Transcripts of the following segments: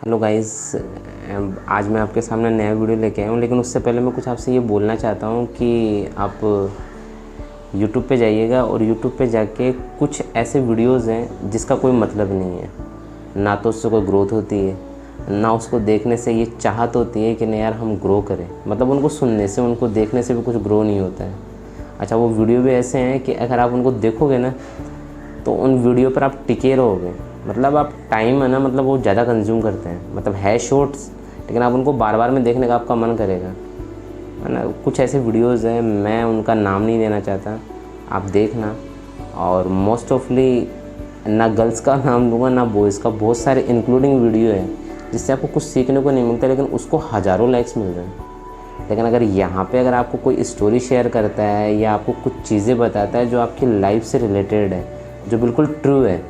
Hello guys. आज मैं आपके सामने नया वीडियो लेके आया हूँ, लेकिन उससे पहले मैं कुछ आपसे ये बोलना चाहता हूँ कि आप YouTube पे जाइएगा और YouTube पे जाके कुछ ऐसे वीडियोस हैं जिसका कोई मतलब नहीं है। ना तो उससे कोई ग्रोथ होती है, ना उसको देखने से ये चाहत होती है कि नहीं यार हम ग्रो करें। मतलब उनको सुनने से, उनको देखने से भी कुछ ग्रो नहीं होता है। अच्छा, वो वीडियो भी ऐसे हैं कि अगर आप उनको देखोगे ना तो उन वीडियो पर आप टिके रहोगे। मतलब आप टाइम है ना, मतलब वो ज़्यादा कंज्यूम करते हैं। मतलब है शॉर्ट्स, लेकिन आप उनको बार बार में देखने का आपका मन करेगा, है ना। कुछ ऐसे वीडियोज़ हैं, मैं उनका नाम नहीं लेना चाहता, आप देखना। और मोस्ट ऑफली ना गर्ल्स का नाम लूँगा ना बॉयज़ का, बहुत सारे इंक्लूडिंग वीडियो है जिससे आपको कुछ सीखने को नहीं मिलता, लेकिन उसको हज़ारों लाइक्स मिल रहे हैं। लेकिन अगर यहाँ पे अगर आपको कोई स्टोरी शेयर करता है या आपको कुछ चीज़ें बताता है जो आपकी लाइफ से रिलेटेड है, जो बिल्कुल ट्रू है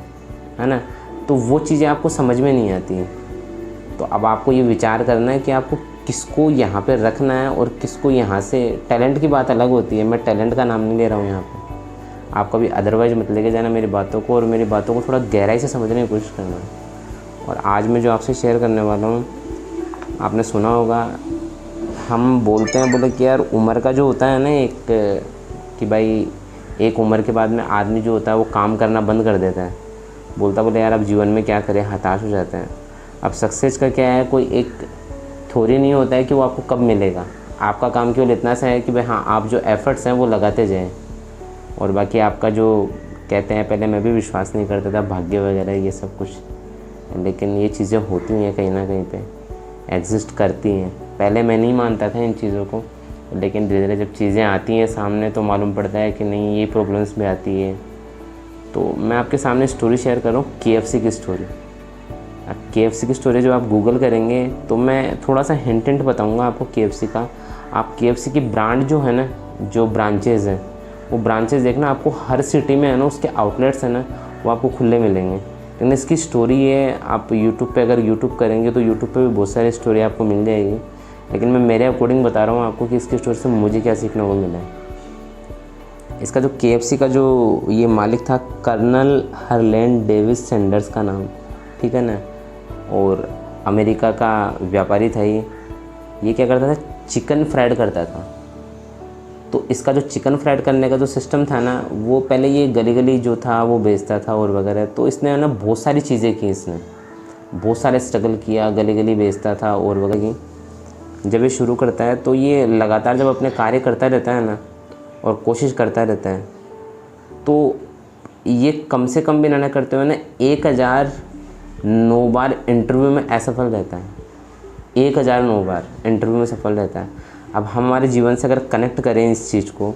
ना, तो वो चीज़ें आपको समझ में नहीं आती हैं। तो अब आपको ये विचार करना है कि आपको किसको यहाँ पे रखना है और किसको यहाँ से। टैलेंट की बात अलग होती है, मैं टैलेंट का नाम नहीं ले रहा हूँ यहाँ पे। आप कभी अदरवाइज मत लेके जाना मेरी बातों को, और मेरी बातों को थोड़ा गहराई से समझने की कोशिश करना। और आज मैं जो आपसे शेयर करने वाला हूँ, आपने सुना होगा, हम बोलते हैं बोले कि यार उम्र का जो होता है ना एक, कि भाई एक उम्र के बाद में आदमी जो होता है वो काम करना बंद कर देता है। बोले यार अब जीवन में क्या करें, हताश हो जाते हैं। अब सक्सेस का क्या है, कोई एक थ्योरी नहीं होता है कि वो आपको कब मिलेगा। आपका काम केवल इतना सा है कि भाई हाँ, आप जो एफ़र्ट्स हैं वो लगाते जाएं, और बाकी आपका जो कहते हैं, पहले मैं भी विश्वास नहीं करता था भाग्य वगैरह ये सब कुछ, लेकिन ये चीज़ें होती हैं कहीं ना कहीं पे, एग्जिस्ट करती हैं। पहले मैं नहीं मानता था इन चीज़ों को, लेकिन धीरे धीरे जब चीज़ें आती हैं सामने तो मालूम पड़ता है कि नहीं, ये प्रॉब्लम्स भी आती है। तो मैं आपके सामने स्टोरी शेयर कर रहा हूँ, KFC की स्टोरी। अब KFC की स्टोरी जो आप गूगल करेंगे तो मैं थोड़ा सा हिंट बताऊँगा आपको KFC का। आप KFC की ब्रांड जो है ना, जो ब्रांचेज़ हैं, वो ब्रांचेज़ देखना, आपको हर सिटी में है ना उसके आउटलेट्स हैं ना, वो आपको खुले मिलेंगे। लेकिन इसकी स्टोरी है, आप यूट्यूब पे अगर यूट्यूब करेंगे तो यूट्यूब पे भी बहुत सारी स्टोरी आपको मिल जाएगी, लेकिन मैं मेरे अकॉर्डिंग बता रहा हूँ आपको कि इसकी स्टोरी से मुझे क्या सीखने को मिला है। इसका जो KFC का जो ये मालिक था, कर्नल हरलैंड डेविस सैंडर्स का नाम, ठीक है ना, और अमेरिका का व्यापारी था ये क्या करता था, चिकन फ्राइड करता था। तो इसका जो चिकन फ्राइड करने का जो सिस्टम था ना, वो पहले ये गली गली जो था वो बेचता था और वगैरह। तो इसने ना बहुत सारी चीज़ें की, इसने बहुत सारे स्ट्रगल किया, गली गली बेचता था और वगैरह की। जब ये शुरू करता है तो ये लगातार जब अपने कार्य करता रहता है ना और कोशिश करता रहता है, तो ये कम से कम भी ना करते हुए ना 1009 बार इंटरव्यू में असफल रहता है। 1009 बार इंटरव्यू में सफल रहता है। अब हम हमारे जीवन से अगर कनेक्ट करें इस चीज़ को,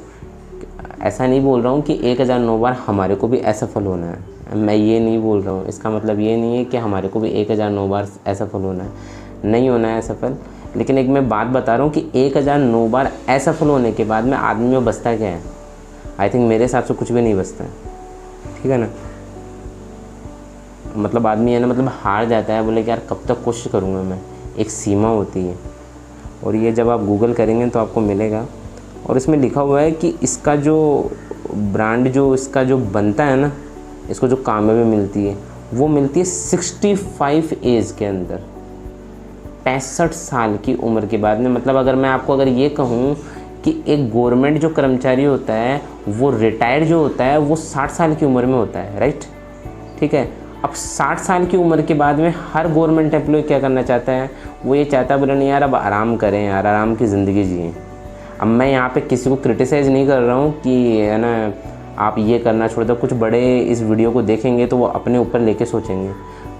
ऐसा नहीं बोल रहा हूँ कि 1009 बार हमारे को भी असफल होना है, मैं ये नहीं बोल रहा हूँ। इसका मतलब ये नहीं है कि हमारे को भी 1009 बार असफल होना है, नहीं होना है असफल। लेकिन एक मैं बात बता रहा हूँ कि 1009 बार असफल होने के बाद में आदमी में बचता क्या है। आई थिंक मेरे हिसाब से कुछ भी नहीं बचता है, ठीक है ना। मतलब आदमी है ना, मतलब हार जाता है, बोले कि यार कब तक कोशिश करूँगा मैं, एक सीमा होती है। और ये जब आप गूगल करेंगे तो आपको मिलेगा, और इसमें लिखा हुआ है कि इसका जो ब्रांड जो इसका जो बनता है ना, इसको जो कामयाबी मिलती है वो मिलती है 65 एज के अंदर, 65 साल की उम्र के बाद में। मतलब अगर मैं आपको अगर ये कहूँ कि एक गवर्नमेंट जो कर्मचारी होता है वो रिटायर्ड जो होता है वो 60 साल की उम्र में होता है, राइट, ठीक है। अब 60 साल की उम्र के बाद में हर गवर्नमेंट एम्प्लॉय क्या करना चाहता है, वो ये चाहता है, बोले नहीं यार अब आराम करें यार, आराम की ज़िंदगी जिएं। अब मैं यहाँ पे किसी को क्रिटिसाइज़ नहीं कर रहा हूँ कि है ना आप ये करना छोड़ दो। कुछ बड़े इस वीडियो को देखेंगे तो वो अपने ऊपर लेके सोचेंगे।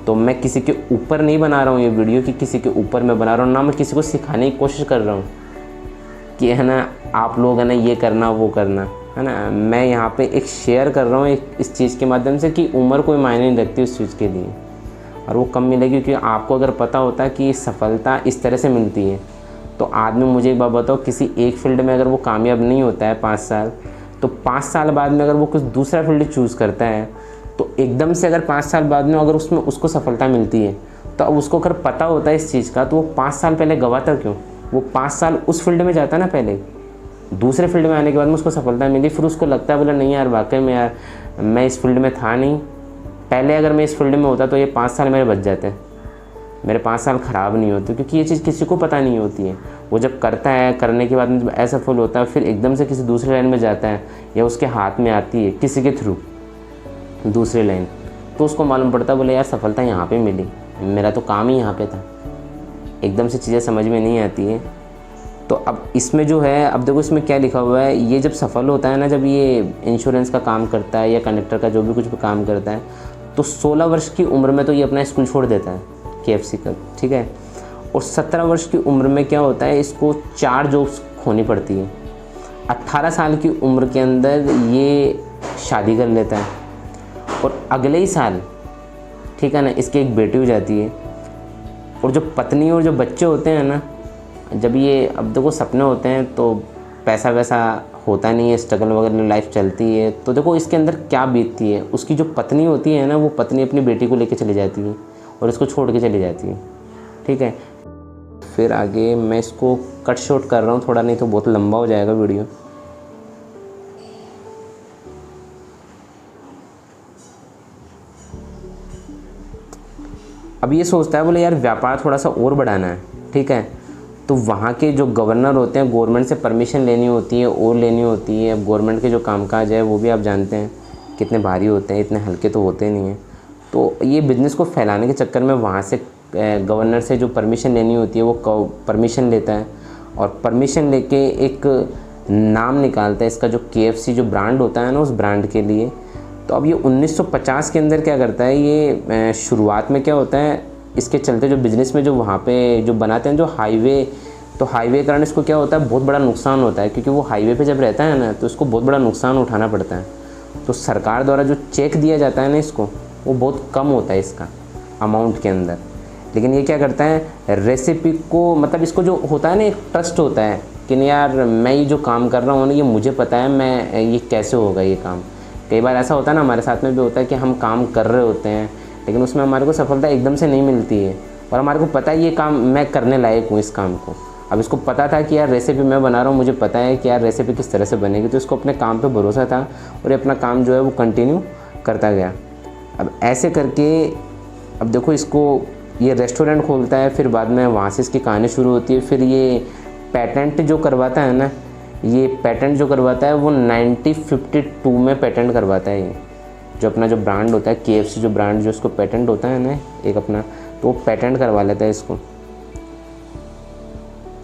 तो मैं किसी के ऊपर नहीं बना रहा हूँ ये वीडियो, कि किसी के ऊपर मैं बना रहा हूँ, ना मैं किसी को सिखाने की कोशिश कर रहा हूँ कि है ना आप लोग है ना ये करना वो करना, है ना। मैं यहाँ पे एक शेयर कर रहा हूँ इस चीज़ के माध्यम से कि उम्र कोई मायने नहीं रखती उस चीज़ के लिए, और वो कम मिलेगी। क्योंकि आपको अगर पता होता है कि सफलता इस तरह से मिलती है, तो आदमी, मुझे एक बात बताओ, किसी एक फील्ड में अगर वो कामयाब नहीं होता है 5 साल, तो 5 साल बाद में अगर वो कुछ दूसरा फील्ड चूज़ करता है, तो एकदम से अगर 5 साल बाद में अगर उसमें उसको सफलता मिलती है, तो अब उसको अगर पता होता है इस चीज़ का, तो वो 5 साल पहले गवाता क्यों। वो 5 साल उस फील्ड में जाता ना, पहले दूसरे फील्ड में आने के बाद में उसको सफलता मिली, फिर उसको लगता है बोला नहीं यार वाकई में यार मैं इस फील्ड में था नहीं, पहले अगर मैं इस फील्ड में होता तो ये 5 साल मेरे बच जाते। मेरे 5 साल ख़राब नहीं होते, क्योंकि ये चीज़ किसी को पता नहीं होती है। वो जब करता है, करने के बाद में जब असफल होता है, फिर एकदम से किसी दूसरे लाइन में जाता है या उसके हाथ में आती है किसी के थ्रू दूसरी लाइन, तो उसको मालूम पड़ता है बोले यार सफलता यहाँ पे मिली, मेरा तो काम ही यहाँ पे था। एकदम से चीज़ें समझ में नहीं आती है। तो अब इसमें जो है, अब देखो इसमें क्या लिखा हुआ है, ये जब सफल होता है ना, जब ये इंश्योरेंस का काम करता है या कंडक्टर का जो भी कुछ भी काम करता है, तो 16 वर्ष की उम्र में तो ये अपना स्कूल छोड़ देता है KFC का, ठीक है। और 17 वर्ष की उम्र में क्या होता है, इसको 4 जॉब्स खोनी पड़ती है। 18 साल की उम्र के अंदर ये शादी कर लेता है और अगले ही साल, ठीक है ना, इसकी एक बेटी हो जाती है। और जो पत्नी और जो बच्चे होते हैं ना, जब ये, अब देखो सपने होते हैं तो पैसा वैसा होता नहीं है, स्ट्रगल वगैरह लाइफ चलती है, तो देखो इसके अंदर क्या बीतती है। उसकी जो पत्नी होती है ना, वो पत्नी अपनी बेटी को लेके चली जाती है और इसको छोड़ के चली जाती है, ठीक है। फिर आगे मैं इसको कट शॉर्ट कर रहा हूँ थोड़ा, नहीं तो बहुत लंबा हो जाएगा वीडियो। अब ये सोचता है बोले यार व्यापार थोड़ा सा और बढ़ाना है, ठीक है। तो वहाँ के जो गवर्नर होते हैं, गवर्नमेंट से परमिशन लेनी होती है और लेनी होती है। अब गवर्नमेंट के जो कामकाज है वो भी आप जानते हैं कितने भारी होते हैं, इतने हल्के तो होते नहीं हैं। तो ये बिज़नेस को फैलाने के चक्कर में वहाँ से गवर्नर से जो परमिशन लेनी होती है वो परमिशन लेता है और परमिशन लेके एक नाम निकालता है इसका, जो KFC जो ब्रांड होता है ना, उस ब्रांड के लिए। तो अब ये 1950 के अंदर क्या करता है, ये शुरुआत में क्या होता है, इसके चलते जो बिज़नेस में जो वहाँ पे जो बनाते हैं जो हाईवे, तो हाईवे के कारण इसको क्या होता है, बहुत बड़ा नुकसान होता है, क्योंकि वो हाईवे पे जब रहता है ना तो इसको बहुत बड़ा नुकसान उठाना पड़ता है। तो सरकार द्वारा जो चेक दिया जाता है ना इसको, वो बहुत कम होता है इसका अमाउंट के अंदर। लेकिन ये क्या करता है, रेसिपी को, मतलब इसको जो होता है ना, एक ट्रस्ट होता है कि यार मैं ये जो काम कर रहा हूँ ना, ये मुझे पता है मैं ये कैसे होगा ये काम। कई बार ऐसा होता है ना, हमारे साथ में भी होता है कि हम काम कर रहे होते हैं लेकिन उसमें हमारे को सफलता एकदम से नहीं मिलती है और हमारे को पता है ये काम मैं करने लायक हूँ इस काम को। अब इसको पता था कि यार रेसिपी मैं बना रहा हूँ, मुझे पता है कि यार रेसिपी किस तरह से बनेगी, तो इसको अपने काम पे भरोसा था और ये अपना काम जो है वो कंटिन्यू करता गया। अब ऐसे करके, अब देखो इसको, ये रेस्टोरेंट खोलता है, फिर बाद में वहाँ से इसकी कहानी शुरू होती है। फिर ये पेटेंट जो करवाता है ना, ये पेटेंट जो करवाता है वो 1952 में पेटेंट करवाता है। ये जो अपना जो ब्रांड होता है KFC जो ब्रांड, जो इसको पेटेंट होता है ना एक अपना, तो वो पेटेंट करवा लेता है इसको।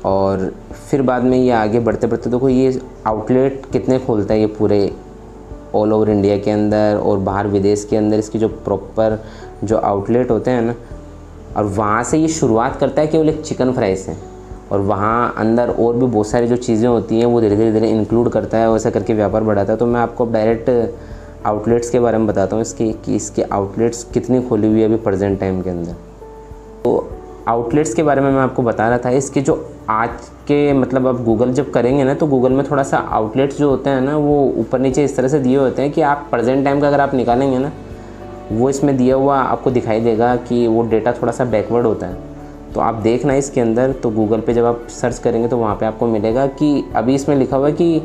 और फिर बाद में ये आगे बढ़ते बढ़ते देखो ये आउटलेट कितने खोलता है ये पूरे ऑल ओवर इंडिया के अंदर और बाहर विदेश के अंदर, इसकी जो प्रॉपर जो आउटलेट होते हैं ना। और वहाँ से ये शुरुआत करता है केवल एक चिकन फ्राई से, और वहाँ अंदर और भी बहुत सारी जो चीज़ें होती हैं वो धीरे धीरे इंक्लूड करता है, वैसा करके व्यापार बढ़ाता है। तो मैं आपको डायरेक्ट आउटलेट्स के बारे में बताता हूँ इसकी, कि इसके आउटलेट्स कितनी खोली हुई है अभी प्रेजेंट टाइम के अंदर। तो आउटलेट्स के बारे में मैं आपको बता रहा था, इसके जो आज के, मतलब आप गूगल जब करेंगे ना, तो गूगल में थोड़ा सा आउटलेट्स जो होते हैं ना, वो ऊपर नीचे इस तरह से दिए होते हैं कि आप प्रेजेंट टाइम का अगर आप निकालेंगे ना, वो इसमें दिया हुआ आपको दिखाई देगा कि वो डेटा थोड़ा सा बैकवर्ड होता है। तो आप देखना इसके अंदर, तो गूगल पे जब आप सर्च करेंगे तो वहाँ पे आपको मिलेगा कि अभी इसमें लिखा हुआ है कि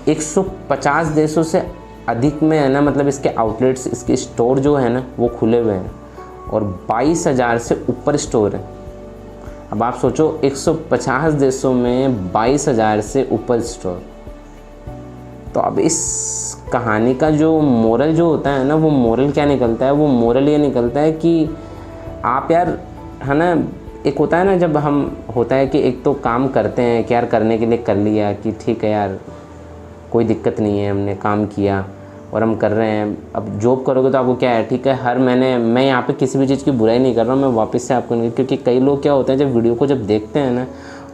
150 देशों से अधिक में है ना, मतलब इसके आउटलेट्स, इसके स्टोर जो है ना वो खुले हुए हैं और 22,000 से ऊपर स्टोर है। अब आप सोचो 150 देशों में 22,000 से ऊपर स्टोर। तो अब इस कहानी का जो मोरल जो होता है ना, वो मोरल क्या निकलता है, वो मोरल ये निकलता है कि आप यार, है ना, एक होता है ना जब हम, होता है कि एक तो काम करते हैं कि यार करने के लिए कर लिया कि ठीक है यार कोई दिक्कत नहीं है, हमने काम किया और हम कर रहे हैं। अब जॉब करोगे तो आपको क्या है, ठीक है, हर महीने, मैं यहाँ पे किसी भी चीज़ की बुराई नहीं कर रहा हूँ, मैं वापस से आपको नहीं, क्योंकि कई लोग क्या होते हैं जब वीडियो को जब देखते हैं ना,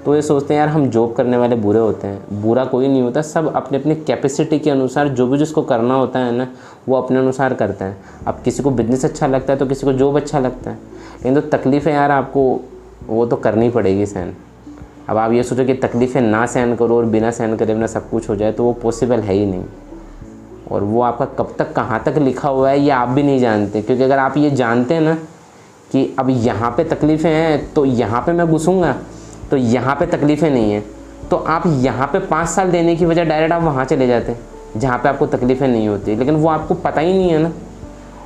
तो ये सोचते हैं यार हम जॉब करने वाले बुरे होते हैं। बुरा कोई नहीं होता, सब अपने अपनी कैपेसिटी के अनुसार जो भी जिसको करना होता है ना, वो अपने अनुसार करता है। अब किसी को बिजनेस अच्छा लगता है तो किसी को जॉब अच्छा लगता है, लेकिन तो तकलीफ़ें यार आपको वो तो करनी पड़ेगी सहन। अब आप ये सोचो कि तकलीफ़ें ना सहन करो और बिना सहन करे अपना सब कुछ हो जाए, तो वो पॉसिबल है ही नहीं। और वो आपका कब तक कहाँ तक लिखा हुआ है ये आप भी नहीं जानते, क्योंकि अगर आप ये जानते हैं ना कि अब यहाँ पे तकलीफ़ें हैं तो यहाँ पे मैं घुसूँगा तो यहाँ पे तकलीफ़ें नहीं हैं, तो आप यहाँ पे 5 साल देने की वजह डायरेक्ट आप वहाँ चले जाते जहाँ पे आपको तकलीफ़ें नहीं होती। लेकिन वो आपको पता ही नहीं है ना,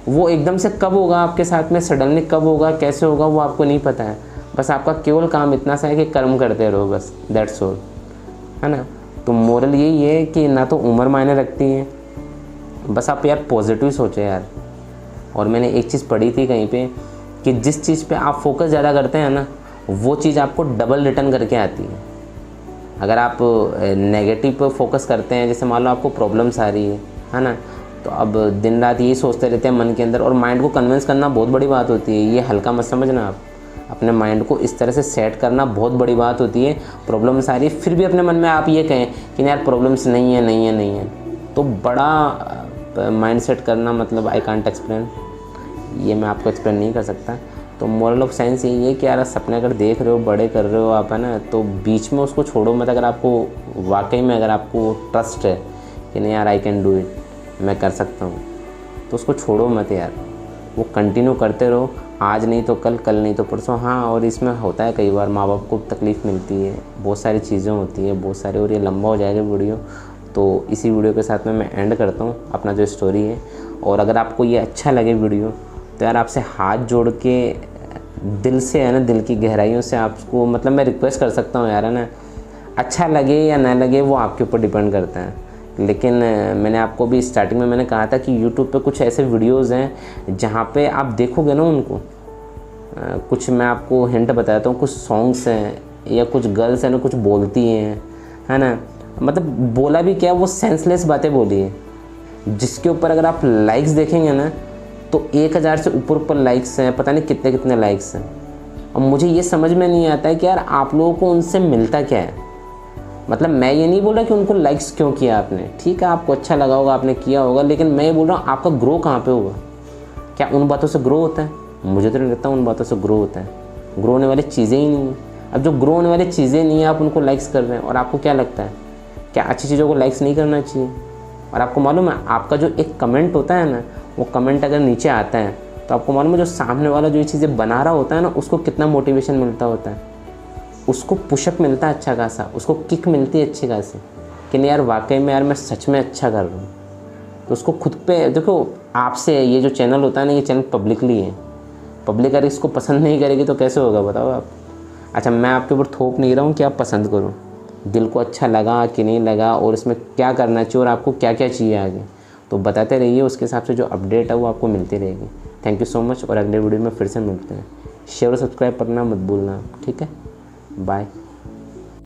वो एकदम से कब होगा आपके साथ में, सडनली कब होगा, कैसे होगा, वो आपको नहीं पता है। बस आपका केवल काम इतना सा है कि कर्म करते रहो बस, दैट्स ऑल, है ना। तो मोरल यही है कि ना तो उम्र मायने रखती है, बस आप यार पॉजिटिव सोचो यार। और मैंने एक चीज़ पढ़ी थी कहीं पे कि जिस चीज़ पे आप फोकस ज़्यादा करते हैं ना, वो चीज़ आपको डबल रिटर्न करके आती है। अगर आप नेगेटिव पे फोकस करते हैं, जैसे मान लो आपको प्रॉब्लम्स आ रही है ना, तो अब दिन रात यही सोचते रहते हैं मन के अंदर, और माइंड को कन्विंस करना बहुत बड़ी बात होती है। ये हल्का मत समझना आप, अपने माइंड को इस तरह से सेट करना बहुत बड़ी बात होती है। प्रॉब्लम्स आ रही है फिर भी अपने मन में आप ये कहें कि यार प्रॉब्लम्स नहीं है नहीं है नहीं है, तो बड़ा माइंड सेट करना, मतलब आई कांट एक्सप्लेन, ये मैं आपको एक्सप्लेन नहीं कर सकता। तो मोरल ऑफ साइंस यही है कि यार सपने अगर देख रहे हो, बड़े कर रहे हो आप, है ना, तो बीच में उसको छोड़ो मत। अगर आपको वाकई में अगर आपको ट्रस्ट है कि नहीं यार आई कैन डू इट, मैं कर सकता हूँ, तो उसको छोड़ो मत यार, वो कंटिन्यू करते रहो। आज नहीं तो कल, कल नहीं तो परसों। हाँ, और इसमें होता है कई बार माँ बाप को तकलीफ़ मिलती है, बहुत सारी चीज़ें होती है, बहुत सारे, और ये लंबा हो जाएगा वीडियो, तो इसी वीडियो के साथ में मैं एंड करता हूँ अपना जो स्टोरी है। और अगर आपको ये अच्छा लगे वीडियो, तो यार आपसे हाथ जोड़ के दिल से, है ना, दिल की गहराइयों से आपको, मतलब मैं रिक्वेस्ट कर सकता हूँ यार, है ना, अच्छा लगे या ना लगे वो आपके ऊपर डिपेंड करता है। लेकिन मैंने आपको भी स्टार्टिंग में मैंने कहा था कि YouTube पे कुछ ऐसे वीडियोस हैं जहाँ पे आप देखोगे ना उनको, कुछ मैं आपको हिंट बताता हूँ, कुछ सॉन्ग्स हैं या कुछ गर्ल्स हैं ना, कुछ बोलती हैं, है ना, मतलब बोला भी क्या, वो सेंसलेस बातें बोली है, जिसके ऊपर अगर आप लाइक्स देखेंगे ना, तो 1000 से ऊपर लाइक्स हैं, पता नहीं कितने कितने लाइक्स हैं। अब मुझे ये समझ में नहीं आता है कि यार आप लोगों को उनसे मिलता क्या है। मतलब मैं ये नहीं बोल रहा कि उनको लाइक्स क्यों किया आपने, ठीक है, आपको अच्छा लगा होगा, आपने किया होगा, लेकिन मैं ये बोल रहा हूँ आपका ग्रो कहाँ पे होगा। क्या उन बातों से ग्रो होता है? मुझे तो नहीं लगता उन बातों से ग्रो होता है। ग्रो होने वाली चीज़ें ही नहीं है। अब जो ग्रो होने वाली चीज़ें नहीं है, आप उनको लाइक्स कर रहे हैं, और आपको क्या लगता है क्या अच्छी चीज़ों को लाइक्स नहीं करना चाहिए? और आपको मालूम है, आपका जो एक कमेंट होता है ना, वो कमेंट अगर नीचे आता है, तो आपको मालूम है जो सामने वाला जो ये चीज़ें बना रहा होता है ना, उसको कितना मोटिवेशन मिलता होता है, उसको पुशअप मिलता है अच्छा खासा, उसको किक मिलती है अच्छी खासी कि नहीं यार वाकई में यार मैं सच में अच्छा कर रहा हूँ। तो उसको खुद पे देखो, आपसे ये जो चैनल होता है ना, ये चैनल पब्लिकली है, पब्लिक अगर इसको पसंद नहीं करेगी तो कैसे होगा बताओ आप। अच्छा, मैं आपके ऊपर थोप नहीं रहा हूँ कि आप पसंद करो, दिल को अच्छा लगा कि नहीं लगा, और इसमें क्या करना चाहिए और आपको क्या क्या चाहिए आगे, तो बताते रहिए, उसके हिसाब से जो अपडेट है वो आपको मिलती रहेगी। थैंक यू सो मच, और अगले वीडियो में फिर से मिलते हैं। शेयर और सब्सक्राइब करना मत भूलना, ठीक है, बाय।